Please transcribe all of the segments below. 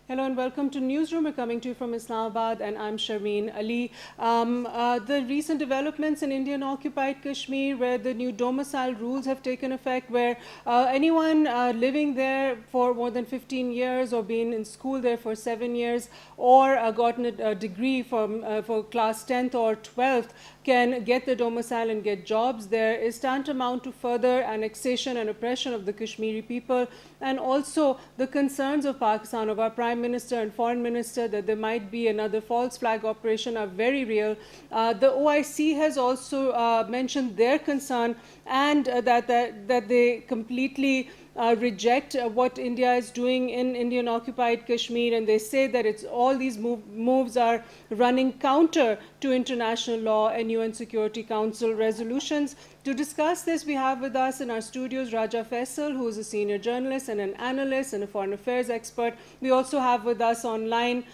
Hello and welcome to Newsroom. We're coming to you from Islamabad, and I'm Sharmeen Ali. The recent developments in Indian occupied Kashmir, where the new domicile rules have taken effect, where anyone living there for more than 15 years or been in school there for 7 years or gotten a degree for class 10th or 12th can get the domicile and get jobs there, is tantamount to further annexation and oppression of the Kashmiri people, and also the concerns of Pakistan, of our Prime Minister and Foreign Minister, that there might be another false flag operation are very real. The OIC has also mentioned their concern, and that they completely reject what India is doing in Indian occupied Kashmir, and they say that it's all these moves are running counter to international law and UN Security Council resolutions. To discuss this, we have with us in our studios Raja Faisal, who is a senior journalist and an analyst and a foreign affairs expert. We also have with us online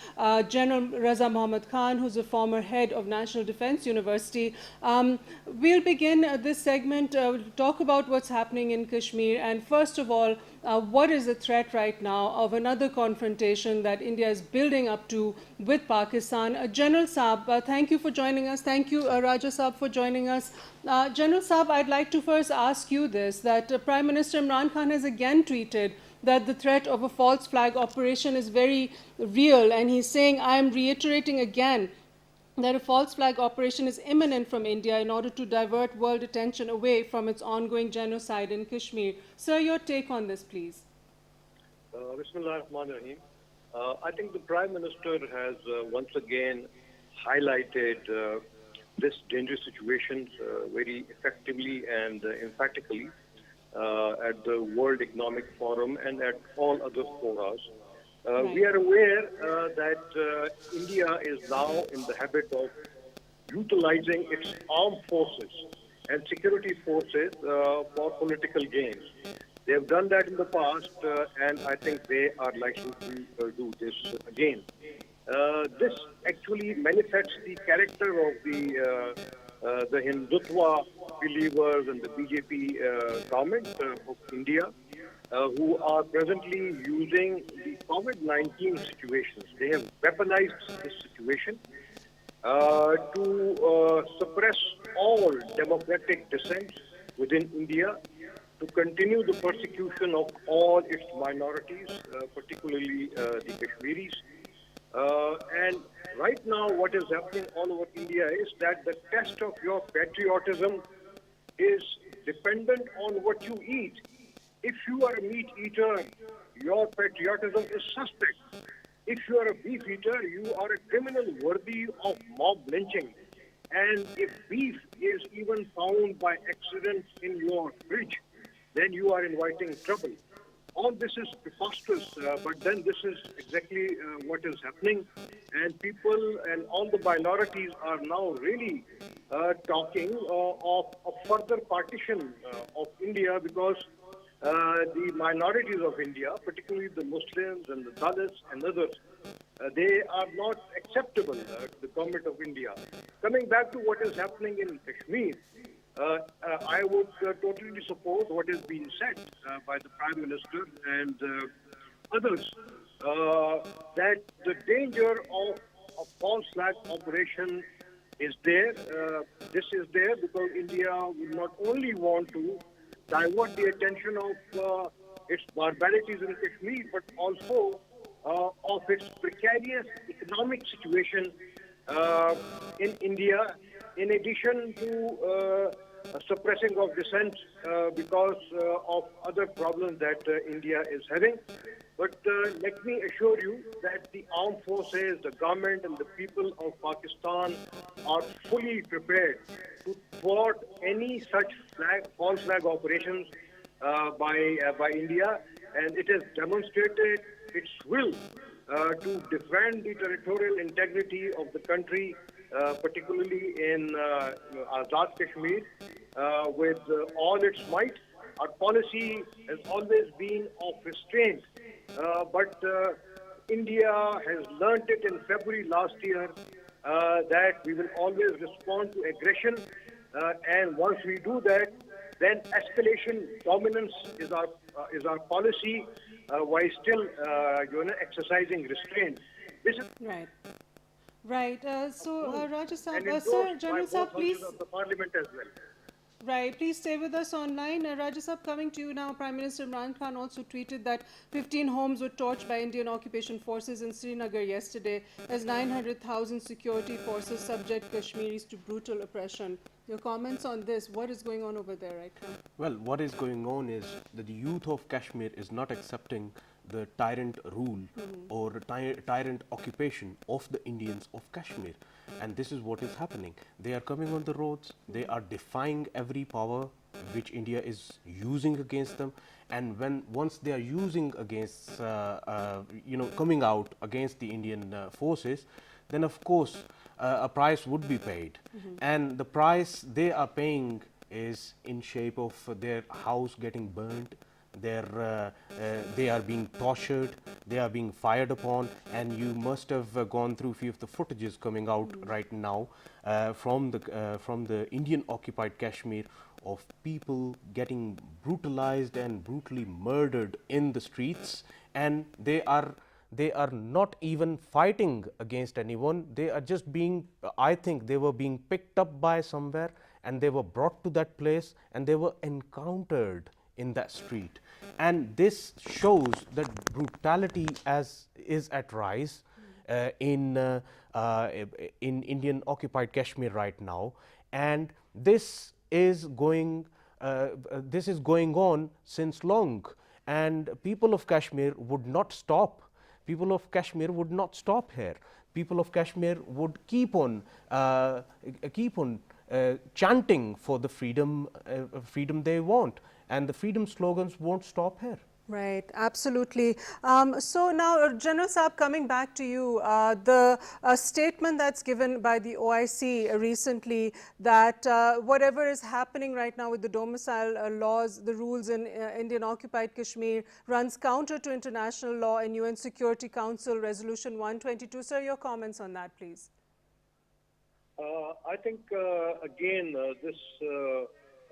General Raza Muhammad Khan, who's a former head of National Defense University. We'll begin this segment to talk about what's happening in Kashmir. And first of all, what is the threat right now of another confrontation that India is building up to with Pakistan? General Saab, thank you for joining us. Thank you, Raja Saab, for joining us. General Saab, I'd like to first ask you this, that Prime Minister Imran Khan has again tweeted that the threat of a false flag operation is very real, and he's saying, I am reiterating again that a false flag operation is imminent from India in order to divert world attention away from its ongoing genocide in Kashmir. Sir, your take on this, please. Bismillah ar-Rahman ar-Rahim. I think the Prime Minister has once again highlighted this dangerous situation very effectively and emphatically at the World Economic Forum and at all other forums. Right. We are aware that India is now in the habit of utilizing its armed forces and security forces for political gains. They have done that in the past, and I think they are likely to do this again. This actually manifests the character of the Hindutva believers and the BJP government of India, who are presently using the COVID-19 situations. They have weaponized this situation to suppress all democratic dissent within India, to continue the persecution of all its minorities, particularly the Kashmiris. And right now what is happening all over India is that the test of your patriotism is dependent on what you eat. If you are a meat eater, your patriotism is suspect. If you are a beef eater, you are a criminal worthy of mob lynching. And if beef is even found by accident in your fridge, then you are inviting trouble. All this is preposterous, but then this is exactly what is happening. And people and all the minorities are now really talking of a further partition of India, because the minorities of India, particularly the Muslims and the Dalits and others, they are not acceptable to the government of India. Coming back to what is happening in Kashmir, I would totally support what is being said by the Prime Minister and others, that the danger of a false flag operation is there. This is there because India would not only want to divert the attention of its barbarities in Kashmir, but also of its precarious economic situation in India, in addition to suppressing of dissent because of other problems that India is having. But let me assure you that the armed forces, the government and the people of Pakistan are fully prepared to thwart any such false flag operations by India, and it has demonstrated its will to defend the territorial integrity of the country, particularly in Azad Kashmir, with all its might. Our policy has always been of restraint, but India has learnt it in February last year that we will always respond to aggression, and once we do that, then escalation dominance is our policy, while still exercising restraint. This is Right. Right. Raja and Saab, Sir, endorsed by General both Saab, please. houses of the parliament as well. Right, please stay with us online. Raja Saab, coming to you now, Prime Minister Imran Khan also tweeted that 15 homes were torched by Indian occupation forces in Srinagar yesterday as 900,000 security forces subject Kashmiris to brutal oppression. Your comments on this, what is going on over there right now? Well, what is going on is that the youth of Kashmir is not accepting the tyrant rule or tyrant occupation of the Indians of Kashmir. And this is what is happening. They are coming on the roads, they are defying every power which India is using against them. And once they are using against, coming out against the Indian forces, then of course a price would be paid. And the price they are paying is in shape of their house getting burnt, they are being tortured, they are being fired upon, and you must have gone through a few of the footages coming out right now from the Indian occupied Kashmir of people getting brutalized and brutally murdered in the streets, and they are not even fighting against anyone. They are just being, I think they were being picked up by somewhere and they were brought to that place and they were encountered in that street. And this shows that brutality is at rise in Indian occupied Kashmir right now, and this is going on since long, and people of Kashmir would not stop. People of Kashmir would not stop here. People of Kashmir would keep on chanting for the freedom they want, and the freedom slogans won't stop here. Right, absolutely. So now, General Saab, coming back to you, the statement that's given by the OIC recently that whatever is happening right now with the domicile laws, the rules in Indian occupied Kashmir runs counter to international law and UN Security Council Resolution 122. Sir, your comments on that, please. I think, again, this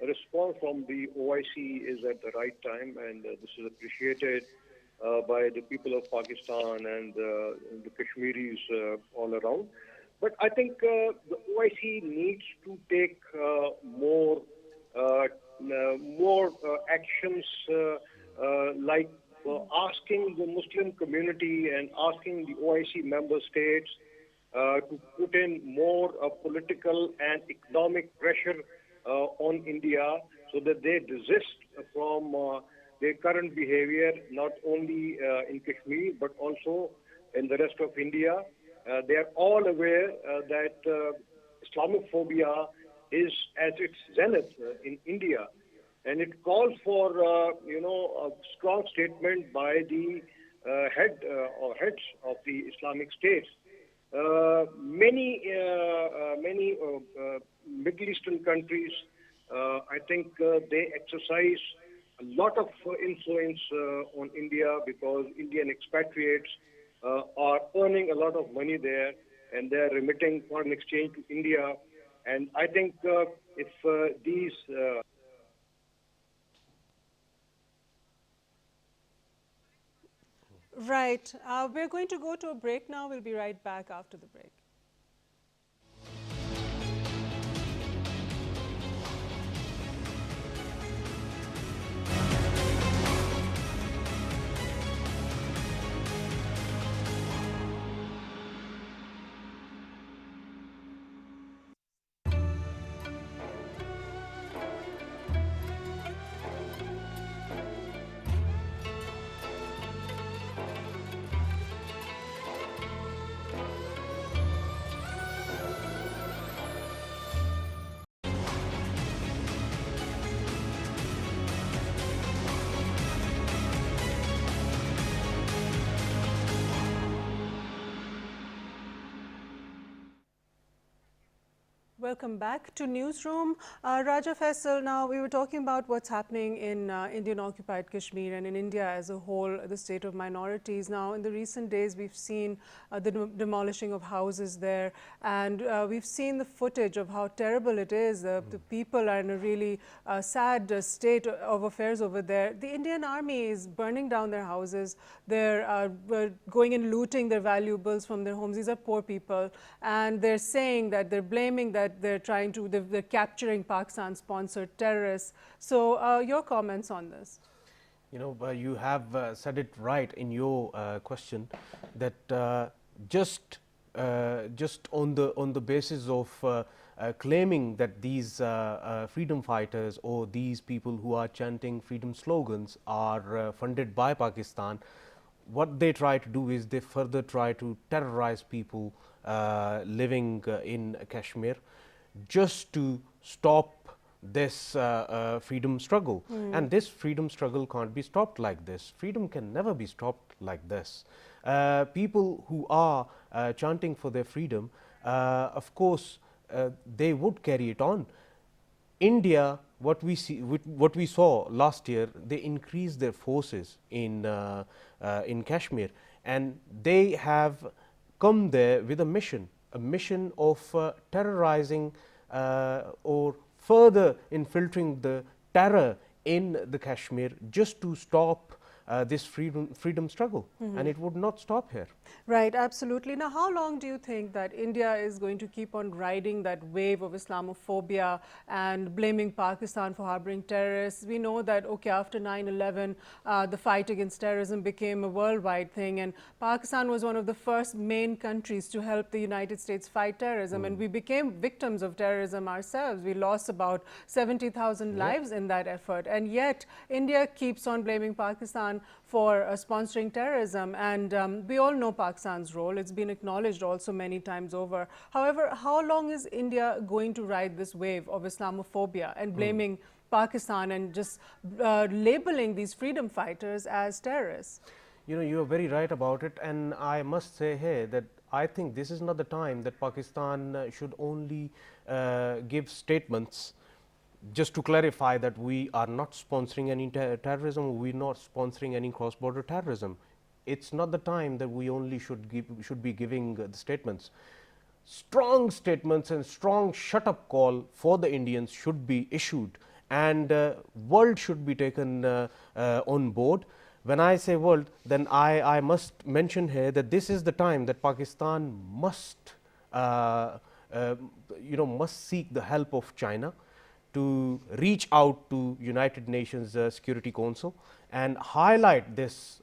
response from the OIC is at the right time, and this is appreciated by the people of Pakistan and the Kashmiris all around. But I think the OIC needs to take more actions like asking the Muslim community and asking the OIC member states to put in more political and economic pressure on India so that they desist from their current behavior, not only in Kashmir but also in the rest of India. They are all aware that Islamophobia is at its zenith in India, and it calls for a strong statement by the heads of the Islamic states. Many Middle Eastern countries, I think they exercise a lot of influence on India because Indian expatriates are earning a lot of money there and they are remitting foreign exchange to India. And I think if these Right. We're going to go to a break now. We'll be right back after the break. Welcome back to Newsroom. Raja Faisal, now we were talking about what's happening in Indian occupied Kashmir and in India as a whole, the state of minorities. Now, in the recent days, we've seen the demolishing of houses there, and we've seen the footage of how terrible it is. The people are in a really sad state of affairs over there. The Indian army is burning down their houses. They're going and looting their valuables from their homes. These are poor people, and they're saying that they're blaming that they're capturing Pakistan-sponsored terrorists. So, your comments on this? You know, you have said it right in your question that just on the basis of claiming that these freedom fighters or these people who are chanting freedom slogans are funded by Pakistan, what they try to do is they further try to terrorize people living in Kashmir just to stop this freedom struggle. And this freedom struggle can't be stopped like this. Freedom can never be stopped like this. People who are chanting for their freedom, of course, they would carry it on. India, what we saw last year, they increased their forces in Kashmir, and they have come there with a mission of terrorizing or further infiltrating the terror in the Kashmir just to stop this freedom struggle, and it would not stop here. Right, absolutely. Now, how long do you think that India is going to keep on riding that wave of Islamophobia and blaming Pakistan for harboring terrorists? We know that, okay, after 9/11, the fight against terrorism became a worldwide thing, and Pakistan was one of the first main countries to help the United States fight terrorism, and we became victims of terrorism ourselves. We lost about 70,000 lives in that effort, and yet India keeps on blaming Pakistan for sponsoring terrorism, and we all know Pakistan's role. It's been acknowledged also many times over. However, how long is India going to ride this wave of Islamophobia and blaming Pakistan and just labeling these freedom fighters as terrorists? You know, you are very right about it, and I must say here that I think this is not the time that Pakistan should only give statements. Just to clarify that we are not sponsoring any terrorism, we are not sponsoring any cross-border terrorism. It's not the time that we only should be giving the statements. Strong statements and strong shut-up call for the Indians should be issued, and world should be taken on board. When I say world, then I must mention here that this is the time that Pakistan must must seek the help of China to reach out to United Nations Security Council and highlight this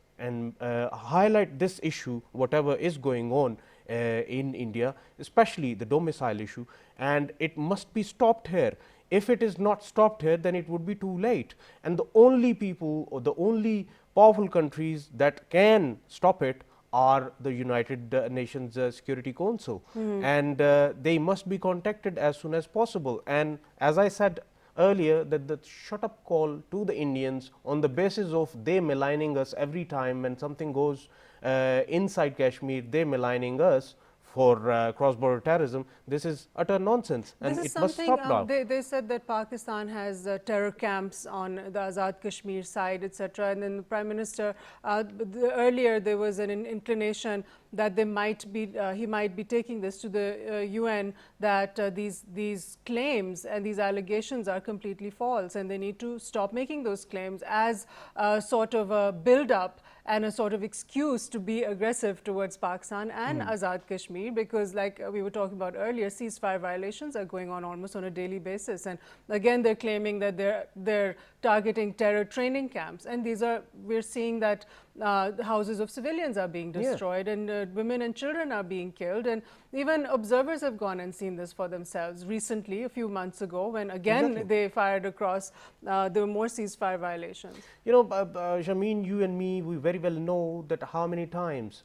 issue, whatever is going on in India, especially the domicile issue, and it must be stopped here. If it is not stopped here, then it would be too late, and the only people or the only powerful countries that can stop it are the United Nations Security Council, and they must be contacted as soon as possible. And as I said earlier, that the shut up call to the Indians on the basis of they maligning us every time when something goes inside Kashmir, they maligning us for cross-border terrorism, this is utter nonsense, and it must stop now. They said that Pakistan has terror camps on the Azad Kashmir side, etc. And then the Prime Minister, earlier there was an inclination that they might be, he might be taking this to the UN, that these claims and these allegations are completely false, and they need to stop making those claims as a sort of a build-up and a sort of excuse to be aggressive towards Pakistan and Azad Kashmir, because like we were talking about earlier, ceasefire violations are going on almost on a daily basis, and again they're claiming that they're targeting terror training camps, and these are, we're seeing that the houses of civilians are being destroyed, and women and children are being killed, and even observers have gone and seen this for themselves recently, a few months ago, when again they fired across, there were more ceasefire violations. You know, Shameen, you and me, we very well know that how many times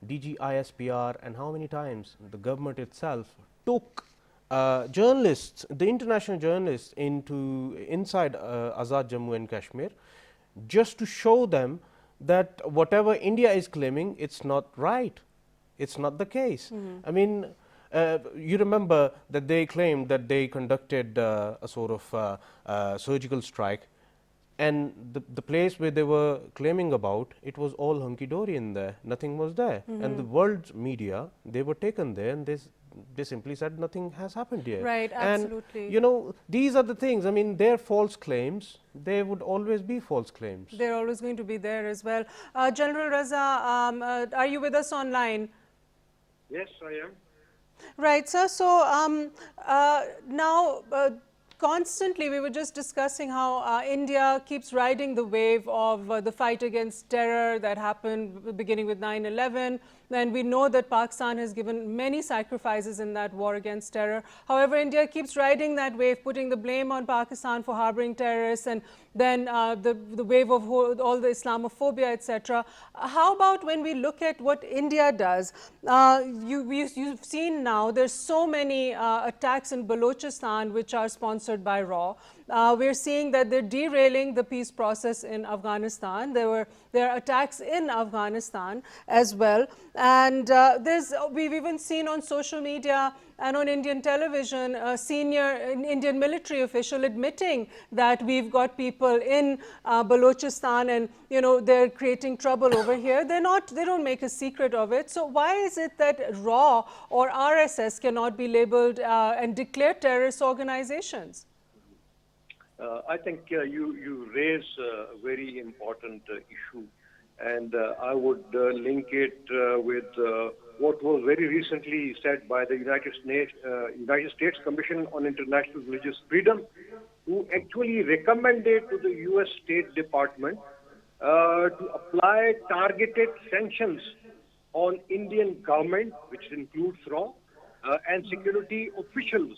DGISPR and how many times the government itself took journalists, the international journalists, inside Azad Jammu and Kashmir, just to show them that whatever India is claiming, it's not right. It's not the case. I mean, You remember that they claimed that they conducted a sort of surgical strike, and the place where they were claiming about, it was all hunky-dory in there, nothing was there. And the world's media, they were taken there, and they simply said nothing has happened here. Right, absolutely. And you know, these are the things, I mean, they're false claims, they would always be false claims. They're always going to be there as well. General Raza, are you with us online? Yes, I am. Right, sir. So now, constantly we were just discussing how India keeps riding the wave of the fight against terror that happened beginning with 9/11. And we know that Pakistan has given many sacrifices in that war against terror. However, India keeps riding that wave, putting the blame on Pakistan for harboring terrorists, and then the wave of all the Islamophobia, etc. How about when we look at what India does? You've seen now there's so many attacks in Balochistan which are sponsored by RAW. We're seeing that they're derailing the peace process in Afghanistan. There are attacks in Afghanistan as well. And we've even seen on social media and on Indian television a senior Indian military official admitting that we've got people in Balochistan and, you know, they're creating trouble over here. They don't make a secret of it. So why is it that RAW or RSS cannot be labeled and declared terrorist organizations? I think you raise a very important issue, and I would link it with what was very recently said by the United States Commission on International Religious Freedom, who actually recommended to the U.S. State Department to apply targeted sanctions on Indian government, which includes RAW, and security officials,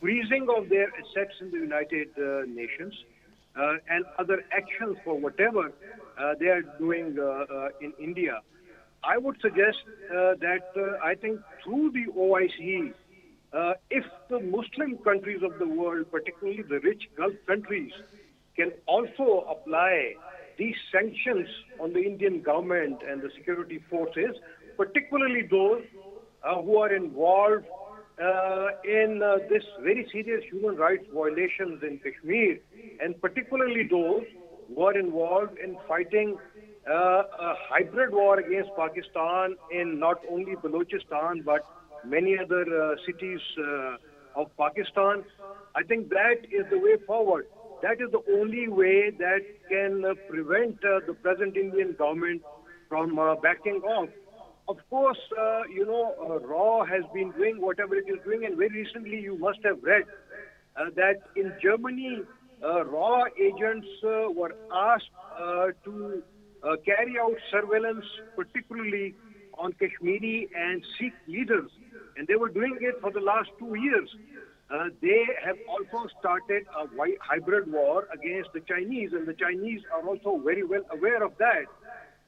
freezing of their assets in the United Nations, and other actions for whatever they are doing in India. I would suggest that I think through the OIC, if the Muslim countries of the world, particularly the rich Gulf countries, can also apply these sanctions on the Indian government and the security forces, particularly those who are involved in this very serious human rights violations in Kashmir, and particularly those who are involved in fighting a hybrid war against Pakistan in not only Balochistan but many other cities of Pakistan. I think that is the way forward. That is the only way that can prevent the present Indian government from backing off. Of course, RAW has been doing whatever it is doing, and very recently you must have read that in Germany, RAW agents were asked to carry out surveillance, particularly on Kashmiri and Sikh leaders, and they were doing it for the last 2 years. They have also started a hybrid war against the Chinese, and the Chinese are also very well aware of that.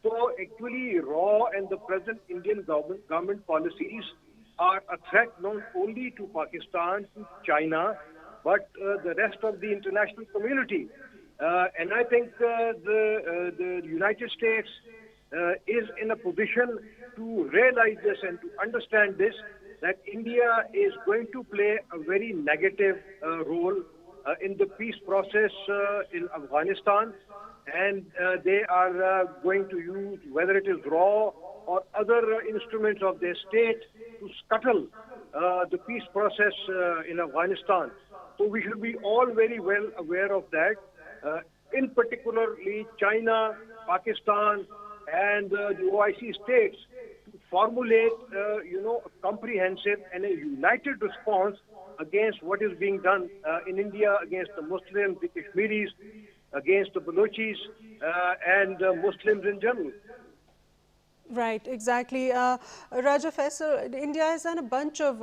So actually, RAW and the present Indian government policies are a threat not only to Pakistan, to China, but the rest of the international community. And I think the United States is in a position to realize this and to understand this, that India is going to play a very negative role in the peace process in Afghanistan. And they are going to use, whether it is RAW or other instruments of their state, to scuttle the peace process in Afghanistan. So we should be all very well aware of that. In particularly China, Pakistan, and the OIC states to formulate, a comprehensive and a united response against what is being done in India against the Muslims, the Kashmiris, against the Balochis, and Muslims in general. Right, exactly. Raja Faisal, India has done a bunch of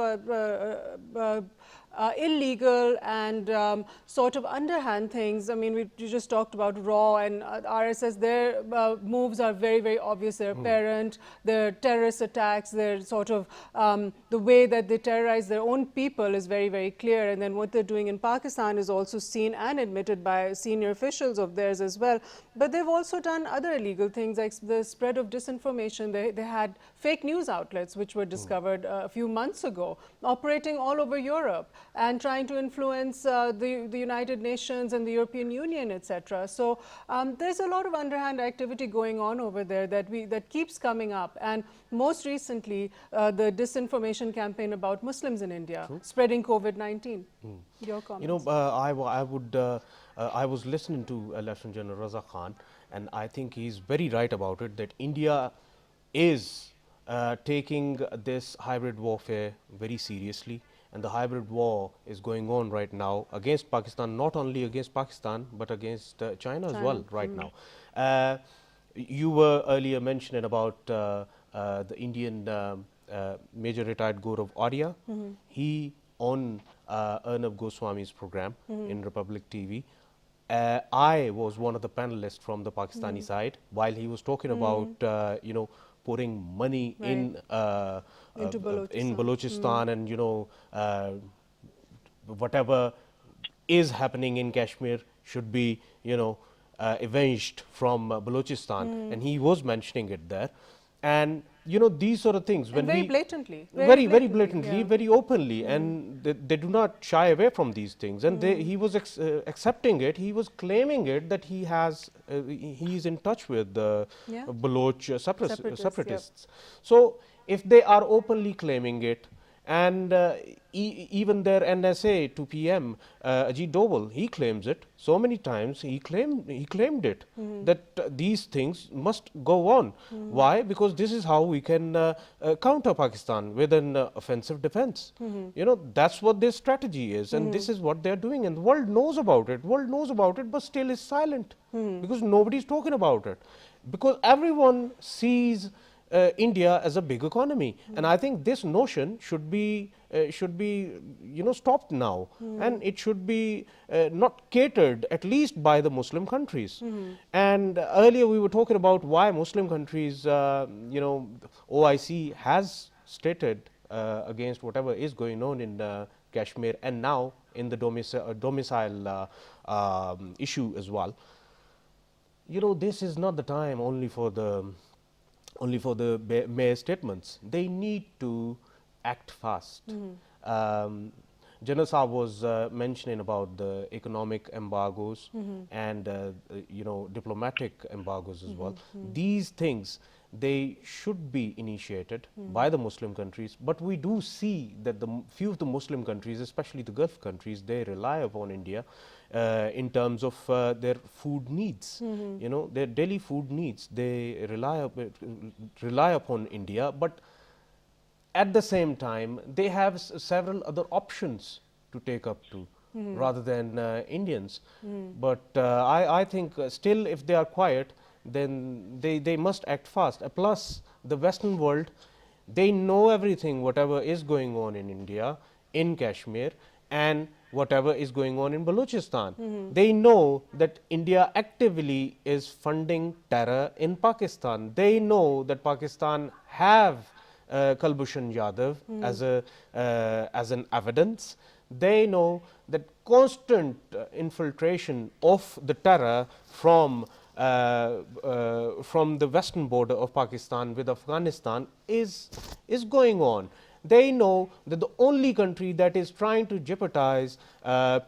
illegal and sort of underhand things. I mean, you just talked about RAW and RSS. Their moves are very, very obvious. They're apparent. Their terrorist attacks, their sort of the way that they terrorize their own people is very, very clear. And then what they're doing in Pakistan is also seen and admitted by senior officials of theirs as well. But they've also done other illegal things like the spread of disinformation. They had fake news outlets which were discovered a few months ago, operating all over Europe and trying to influence the United Nations and the European Union, etc. So there's a lot of underhand activity going on over there that keeps coming up. And most recently, the disinformation campaign about Muslims in India spreading COVID-19. Your comments? I was listening to Lieutenant General Raza Khan, and I think he's very right about it that India is taking this hybrid warfare very seriously, and the hybrid war is going on right now against Pakistan, not only against Pakistan but against China as well right now. You were earlier mentioning about the Indian Major Retired Gaurav Arya. He on Arnab Goswami's program in Republic TV. I was one of the panelists from the Pakistani side while he was talking about pouring money in Into in Balochistan. Balochistan and whatever is happening in Kashmir should be avenged from Balochistan, and he was mentioning it there, and these sort of things when And very we blatantly. very blatantly, yeah. very openly, and they do not shy away from these things. And he was accepting it. He was claiming it that he is in touch with the Yeah. Baloch Separatists, separatists. So if they are openly claiming it, and even their NSA to PM Ajit Doval, he claims it so many times. He claimed it that these things must go on. Why? Because this is how we can counter Pakistan with an offensive defense. That's what their strategy is, and this is what they are doing. And the world knows about it. World knows about it, but still is silent because nobody is talking about it. Because everyone sees India as a big economy, and I think this notion should be stopped now, and it should be not catered at least by the Muslim countries. And earlier we were talking about why Muslim countries, OIC has stated against whatever is going on in Kashmir, and now in the domicile issue as well. This is not the time only for the mayor statements. They need to act fast. General Saab was mentioning about the economic embargoes and diplomatic embargoes as well. These things, they should be initiated by the Muslim countries, but we do see that few of the Muslim countries, especially the Gulf countries, they rely upon India in terms of their food needs. Their daily food needs, they rely upon India, but at the same time they have several other options to take up to rather than Indians. But I think still, if they are quiet, then they must act fast. Plus the Western world, they know everything, whatever is going on in India, in Kashmir, and whatever is going on in Balochistan. They know that India actively is funding terror in Pakistan. They know that Pakistan have Kulbhushan Yadav as an evidence. They know that constant infiltration of the terror from the western border of Pakistan with Afghanistan is going on. They know that the only country that is trying to jeopardize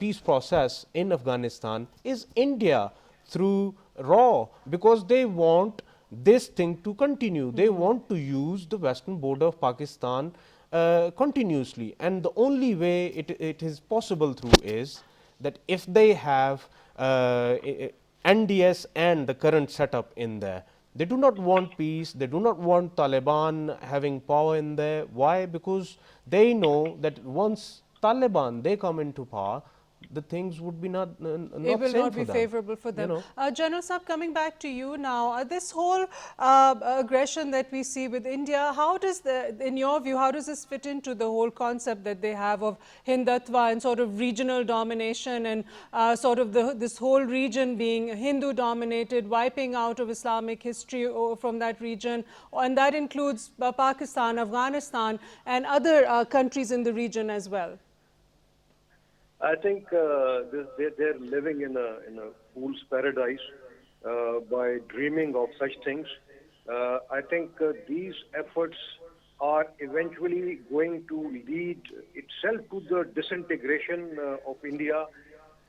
peace process in Afghanistan is India through RAW, because they want this thing to continue. They want to use the western border of Pakistan continuously, and the only way it is possible through is that if they have NDS and the current setup in there. They do not want peace. They do not want Taliban having power in there. Why? Because they know that once Taliban they come into power, the things would be not it will same not for be them. favorable for them. General Saab, coming back to you now, this whole aggression that we see with India, how does in your view, how does this fit into the whole concept that they have of Hindutva and sort of regional domination and sort of this whole region being Hindu dominated, wiping out of Islamic history from that region, and that includes Pakistan, Afghanistan and other countries in the region as well? I think they're living in a fool's paradise. by dreaming of such things. I think these efforts are eventually going to lead itself to the disintegration of India.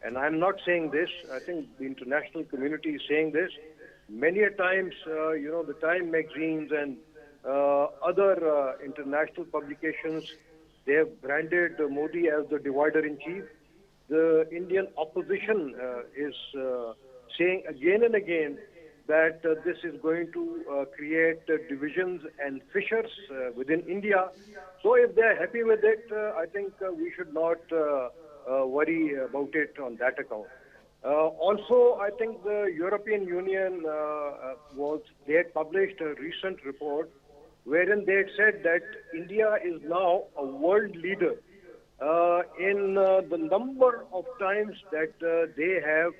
And I'm not saying this. I think the international community is saying this. Many a times, the Time magazines and other international publications, they have branded Modi as the divider in chief. The Indian opposition is saying again and again that this is going to create divisions and fissures within India. So if they're happy with it, I think we should not worry about it on that account. Also, I think the European Union they had published a recent report wherein they had said that India is now a world leader in the number of times that they have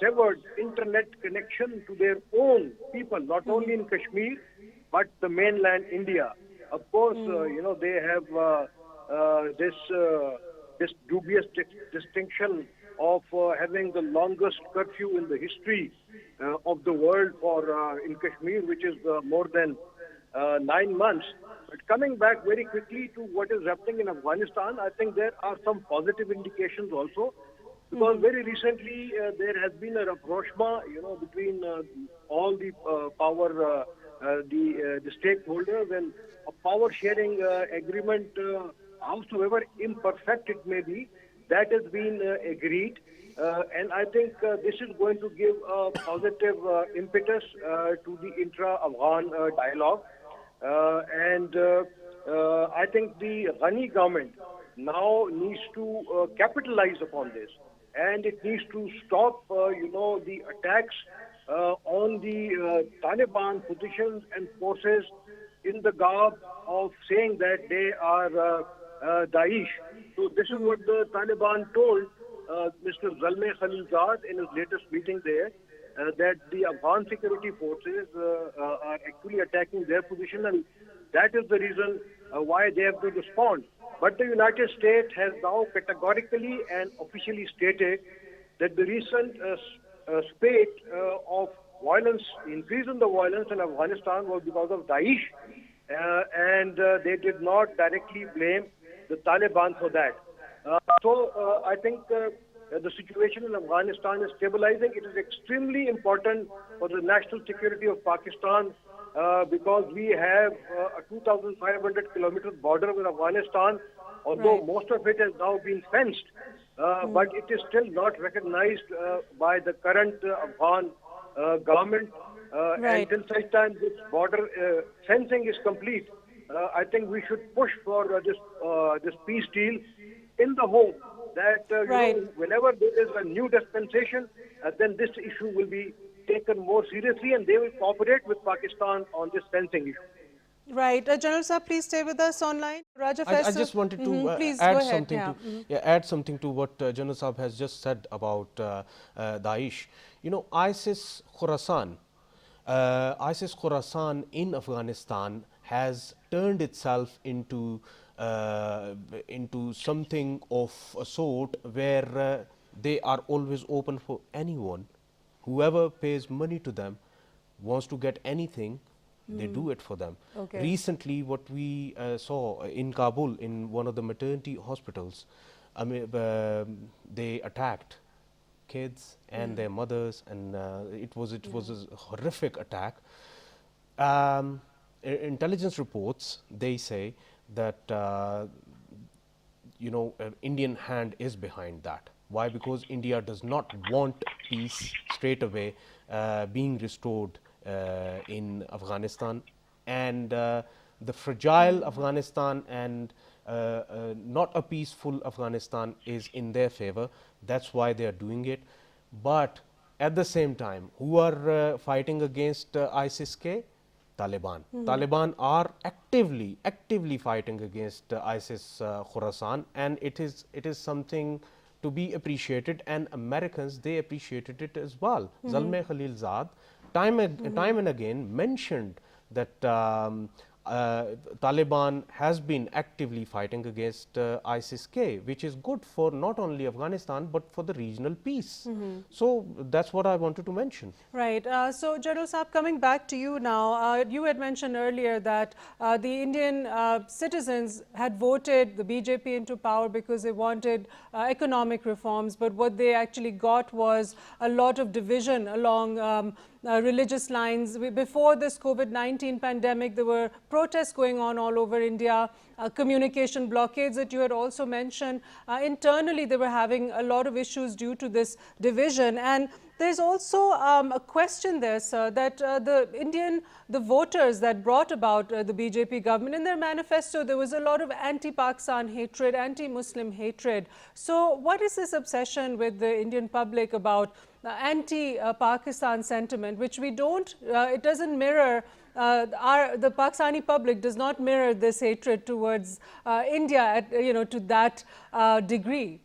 severed internet connection to their own people, not only in Kashmir, but the mainland India. Of course, they have this dubious distinction of having the longest curfew in the history of the world for in Kashmir, which is more than 9 months. But coming back very quickly to what is happening in Afghanistan, I think there are some positive indications also, because very recently there has been a rapprochement, between all the the stakeholders, and a power sharing agreement, howsoever imperfect it may be, that has been agreed. And I think this is going to give a positive impetus to the intra-Afghan dialogue. And I think the Ghani government now needs to capitalize upon this, and it needs to stop, the attacks on the Taliban positions and forces in the garb of saying that they are Daesh. So this is what the Taliban told Mr. Zalmay Khalilzad in his latest meeting there, that the Afghan security forces are actually attacking their position, and that is the reason why they have to respond. But the United States has now categorically and officially stated that the recent spate of violence, increase in the violence in Afghanistan was because of Daesh, and they did not directly blame the Taliban for that. So I think the situation in Afghanistan is stabilizing. It is extremely important for the national security of Pakistan because we have a 2,500 kilometer border with Afghanistan, although most of it has now been fenced, but it is still not recognized by the current Afghan government. And till such time this border fencing is complete, I think we should push for this peace deal, in the hope that whenever there is a new dispensation, then this issue will be taken more seriously, and they will cooperate with Pakistan on this fencing issue. Right. General Sir, please stay with us online. Raja I Faisal, just wanted to please add go ahead. something add something to what General Saab has just said about Daesh. ISIS Khorasan in Afghanistan has turned itself into something of a sort where they are always open for anyone. Whoever pays money to them, wants to get anything, they do it for them. Recently, what we saw in Kabul, in one of the maternity hospitals, they attacked kids and their mothers, and it was a horrific attack. Intelligence reports, they say that Indian hand is behind that. Why? Because India does not want peace straight away being restored in Afghanistan, and the fragile Afghanistan and not a peaceful Afghanistan is in their favor. That's why they are doing it. But at the same time, who are fighting against ISIS-K? Taliban. Taliban are actively fighting against ISIS Khorasan, and it is something to be appreciated, and Americans, they appreciated it as well. Zalmay Khalilzad time and again mentioned that Taliban has been actively fighting against ISIS-K, which is good for not only Afghanistan but for the regional peace. So that's what I wanted to mention. Right. So, General Saab, coming back to you now, you had mentioned earlier that the Indian citizens had voted the BJP into power because they wanted economic reforms, but what they actually got was a lot of division along religious lines. Before this COVID-19 pandemic, there were protests going on all over India, communication blockades that you had also mentioned. Internally, they were having a lot of issues due to this division. And there's also a question there, sir, that the voters that brought about the BJP government, in their manifesto, there was a lot of anti-Pakistan hatred, anti-Muslim hatred. So what is this obsession with the Indian public about anti-Pakistan sentiment, which we don't, it doesn't mirror, the Pakistani public does not mirror this hatred towards India at, to that degree?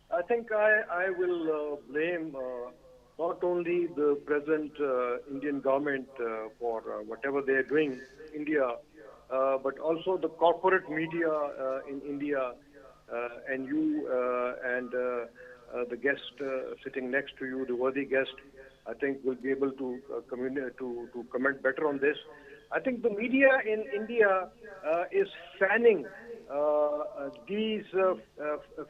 I think I will blame not only the present Indian government for whatever they are doing in India, but also the corporate media in India, and you and the guest sitting next to you, the worthy guest, I think will be able to comment better on this. I think the media in India is fanning these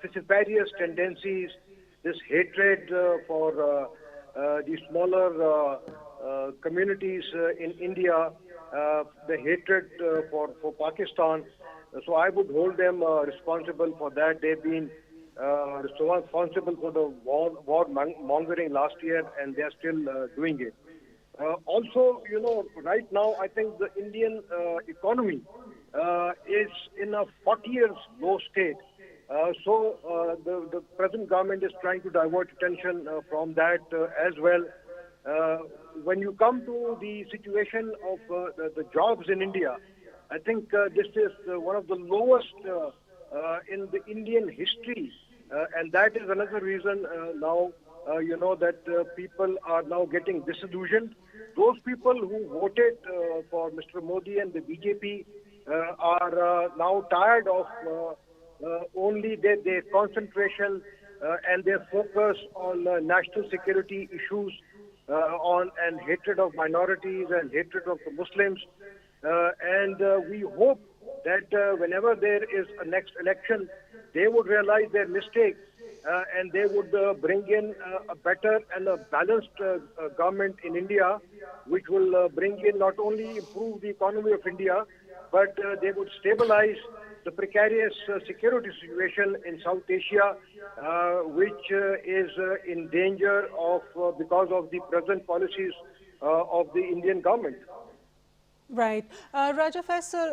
vociferous tendencies, this hatred for the smaller communities in India, the hatred for Pakistan. So I would hold them responsible for that. They've been responsible for the war mongering last year, and they're still doing it. Also, right now, I think the Indian economy is in a 40 years low state. So the present government is trying to divert attention from that as well. When you come to the situation of the jobs in India, I think this is one of the lowest in the Indian history. And that is another reason now, that people are now getting disillusioned. Those people who voted for Mr. Modi and the BJP are now tired of only their concentration and their focus on national security issues and hatred of minorities and hatred of the Muslims. And we hope that whenever there is a next election, they would realize their mistake and they would bring in a better and a balanced government in India, which will bring in not only improve the economy of India, but they would stabilize the precarious security situation in South Asia, which is in danger of because of the present policies of the Indian government. Right. Raja Faisal,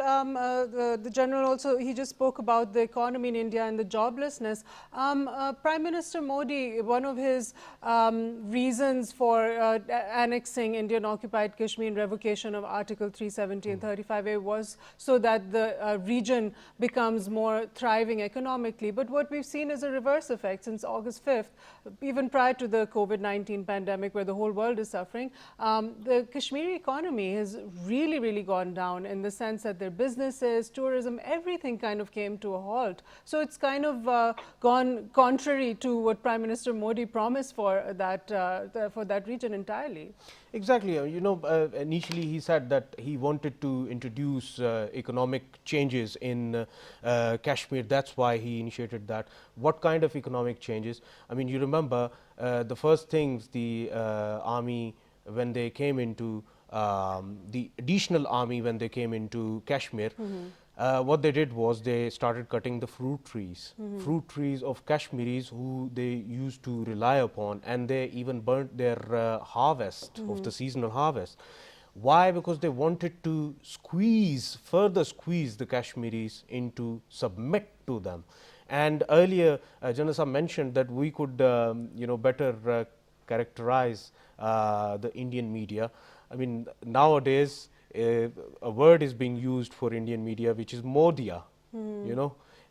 the General also, he just spoke about the economy in India and the joblessness. Prime Minister Modi, one of his reasons for annexing Indian occupied Kashmir and revocation of Article 370 and 35A was so that the region becomes more thriving economically. But what we've seen is a reverse effect since August 5th, even prior to the COVID-19 pandemic where the whole world is suffering. The Kashmiri economy has really gone down in the sense that their businesses, tourism, everything kind of came to a halt. So it's kind of gone contrary to what Prime Minister Modi promised for that region entirely. Exactly. Initially he said that he wanted to introduce economic changes in Kashmir. That's why he initiated that. What kind of economic changes? I mean, you remember the first things the army, when they came into the additional army, when they came into Kashmir, what they did was they started cutting the fruit trees of Kashmiris who they used to rely upon, and they even burnt their harvest of the seasonal harvest. Why? Because they wanted to further squeeze the Kashmiris into submit to them. And earlier, General Saab mentioned that we could, better characterize the Indian media. I mean, nowadays, a word is being used for Indian media, which is Modia.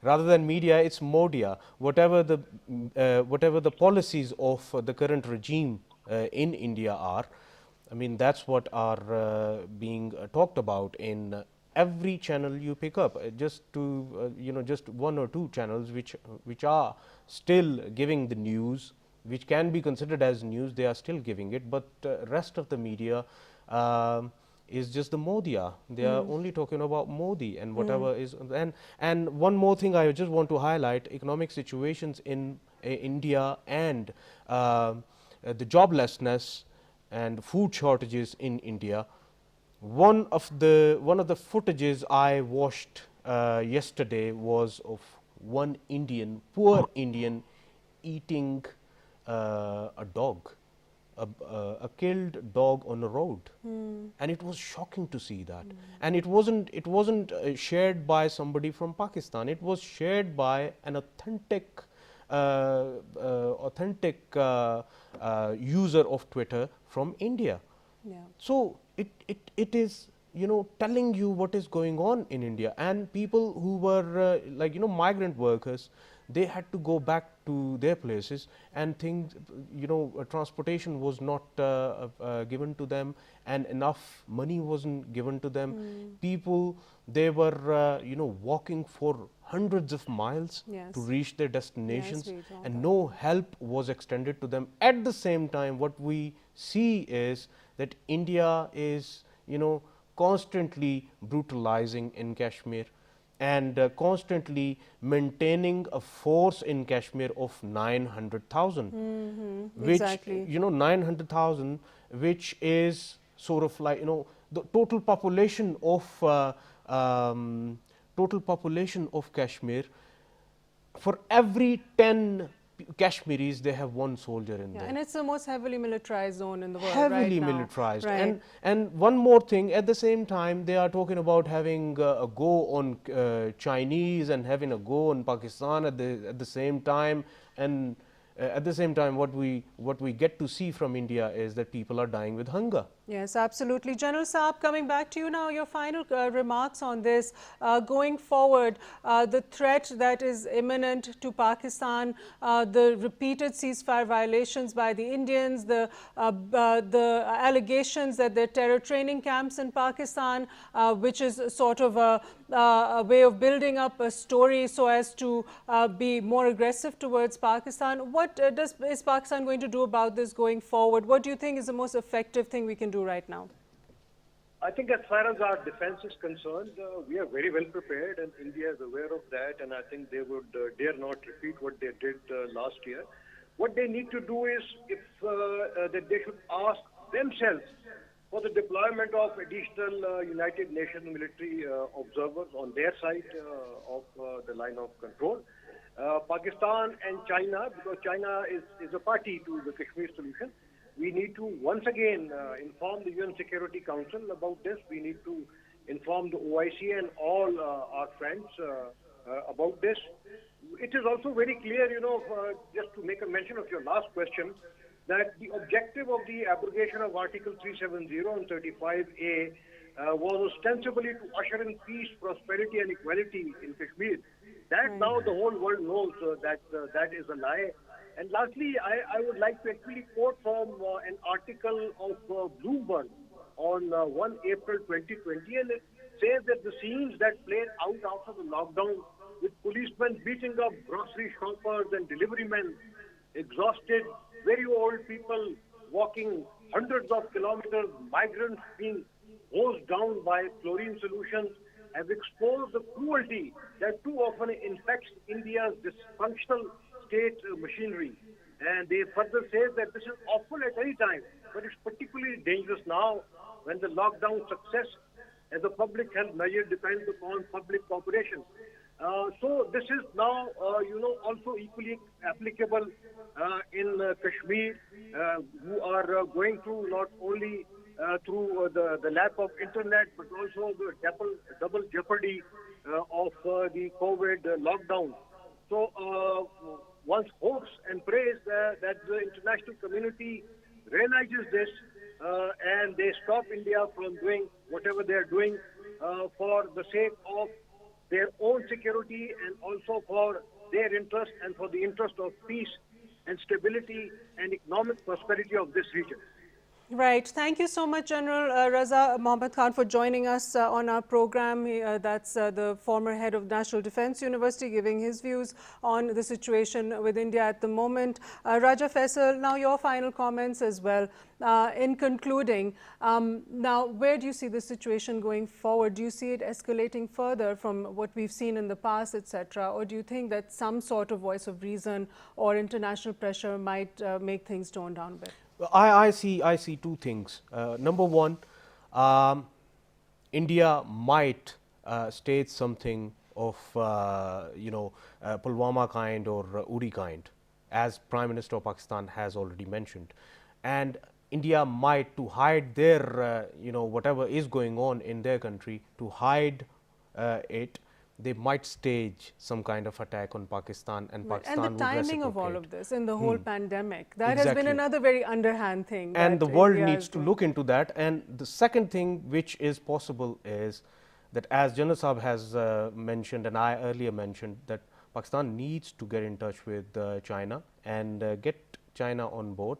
Rather than media, it's Modia. Whatever the policies of the current regime in India are, I mean, that's what are being talked about in every channel you pick up. Just to just one or two channels which are still giving the news, which can be considered as news. They are still giving it, but rest of the media is just the Modia. They are only talking about Modi and whatever is. And one more thing I just want to highlight: economic situations in India and the joblessness and food shortages in India. One of the footages I watched yesterday was of one poor Indian, eating a dog, a killed dog on a road, and it was shocking to see that. And it wasn't shared by somebody from Pakistan. It was shared by an authentic user of Twitter from India. Yeah. So it is telling you what is going on in India, and people who were migrant workers, they had to go back to their places, and things transportation was not given to them, and enough money wasn't given to them. People, they were walking for hundreds of miles Yes. to reach their destinations, we saw and that. no help was extended to them. At the same time, what we see is that India is constantly brutalizing in Kashmir, and constantly maintaining a force in Kashmir of 900,000, which Exactly. 900,000, which is sort of like the total population of Kashmir. For every 10 Kashmiris, they have one soldier in Yeah, there. and it's the most heavily militarized zone in the world right Heavily now. militarized. Right. And one more thing, at the same time, they are talking about having a go on Chinese and having a go on Pakistan at the same time. And at the same time, what we get to see from India is that people are dying with hunger. Yes, absolutely. General Saab, coming back to you now, your final remarks on this. Going forward, the threat that is imminent to Pakistan, the repeated ceasefire violations by the Indians, the allegations that there are terror training camps in Pakistan, which is sort of a way of building up a story so as to be more aggressive towards Pakistan. What is Pakistan going to do about this going forward? What do you think is the most effective thing we can do right now? I think as far as our defense is concerned, we are very well prepared, and India is aware of that, and I think they would dare not repeat what they did last year. What they need to do is that they should ask themselves for the deployment of additional United Nations military observers on their side of the line of control. Pakistan and China, because China is a party to the Kashmir solution, we need to once again inform the UN Security Council about this. We need to inform the OIC and all our friends about this. It is also very clear, just to make a mention of your last question, that the objective of the abrogation of Article 370 and 35A was ostensibly to usher in peace, prosperity, and equality in Kashmir. That now the whole world knows that is a lie. And lastly, I would like to actually quote from an article of Bloomberg on 1 April 2020, and it says that the scenes that played out after the lockdown, with policemen beating up grocery shoppers and delivery men, exhausted, very old people walking hundreds of kilometers, migrants being hosed down by chlorine solutions, have exposed the cruelty that too often infects India's dysfunctional state machinery. And they further say that this is awful at any time, but it's particularly dangerous now when the lockdown success as a public health measure depends upon public cooperation. So this is now, also equally applicable in Kashmir, who are going through not only through the lack of internet, but also the double jeopardy of the COVID lockdown. So one hopes and prays that the international community realizes this and they stop India from doing whatever they are doing for the sake of their own security and also for their interest and for the interest of peace and stability and economic prosperity of this region. Right. Thank you so much, General Raza Mohammad Khan, for joining us on our program. That's the former head of National Defence University giving his views on the situation with India at the moment. Raja Faisal, now your final comments as well. In concluding, now where do you see the situation going forward? Do you see it escalating further from what we've seen in the past, etc., or do you think that some sort of voice of reason or international pressure might make things tone down a bit? Well, I see two things. Number one, India might stage something of Pulwama kind or Uri kind, as Prime Minister of Pakistan has already mentioned, and India might, to hide their whatever is going on in their country, to hide it, they might stage some kind of attack on Pakistan, and Pakistan and the would timing of all reciprocate. of this in the whole pandemic, that has been Exactly. another very underhand thing. And that the world India needs is to doing. look into that. And the second thing which is possible is that, as General Saab has mentioned and I earlier mentioned, that Pakistan needs to get in touch with China and get China on board,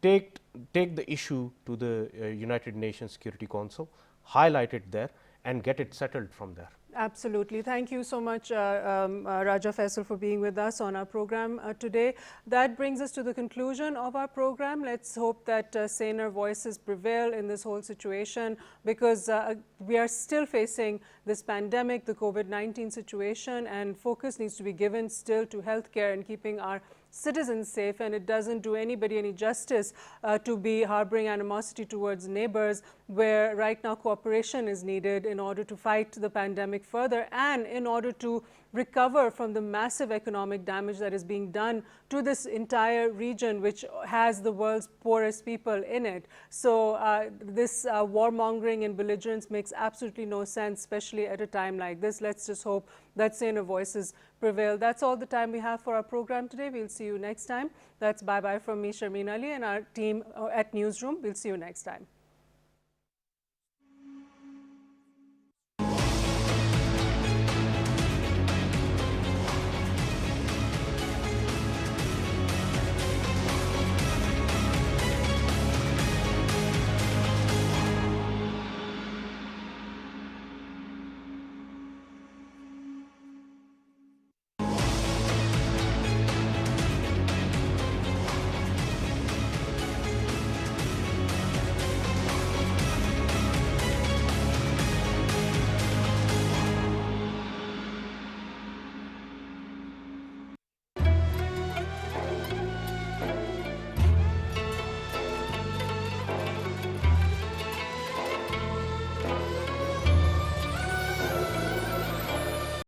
take the issue to the United Nations Security Council, highlight it there and get it settled from there. Absolutely. Thank you so much, Raja Faisal, for being with us on our program today. That brings us to the conclusion of our program. Let's hope that saner voices prevail in this whole situation, because we are still facing this pandemic, the COVID-19 situation, and focus needs to be given still to healthcare and keeping our citizens safe, and it doesn't do anybody any justice to be harboring animosity towards neighbors, where right now cooperation is needed in order to fight the pandemic further and in order to recover from the massive economic damage that is being done to this entire region, which has the world's poorest people in it. So this warmongering and belligerence makes absolutely no sense, especially at a time like this. Let's just hope that saner voices prevail. That's all the time we have for our program today. We'll see you next time. That's bye-bye from me, Sharmeen Ali, and our team at Newsroom. We'll see you next time.